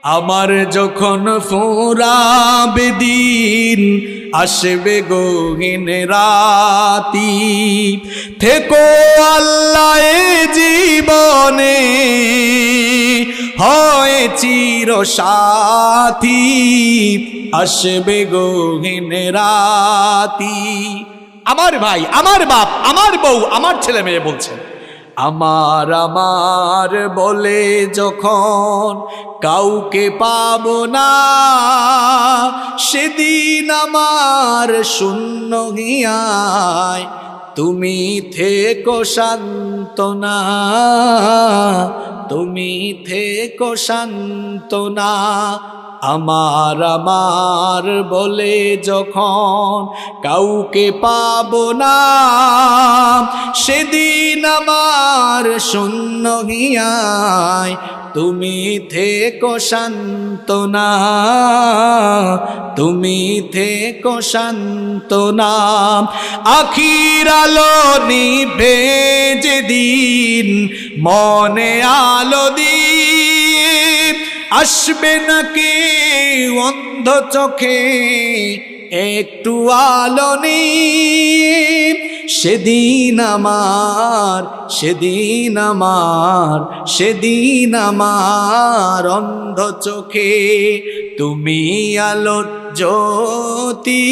আমার যখন ফুরাবে দিন, আসবে গহীন রাতি, থেকো আল্লাহ এ জীবনে, হয় চির সাথী, আসবে গহীন রাতি। আমার ভাই, আমার বাপ, আমার বউ, আমার ছেলে মেয়ে বলছেন, আমার আমার বলে যখন কাউকে পাবো না, সেদিন আমার শূন্য হিয়ায় তুমি থেকো সান্ত্বনা, তুমি থেকো সান্ত্বনা। আমার আমার বলে যখন কাউকে পাবো না, সেদিন আমার শূন্য হিয়ায় তুমি থেকো সান্ত্বনা, তুমি থেকো সান্ত্বনা। আখির আলো নিভে যেদিন মনে আলো দিয়ে, আসবে নাকি অন্ধ চোখে একটু আলো নিয়ে, সেদিন আমার, সেদিন আমার, সেদিন আমার অন্ধ চোখে তুমি আলো জ্যোতি,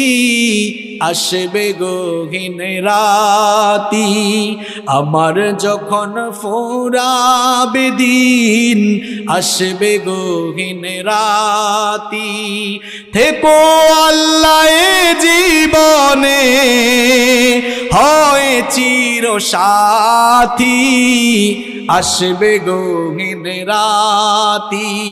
আসবে গহীন রাতি। আমার যখন ফুরাবে দিন, আসবে গহীন রাতি, থেকো আল্লাহ এ জীবনে, হয় চির সাথী, আসবে গহীন রাতি।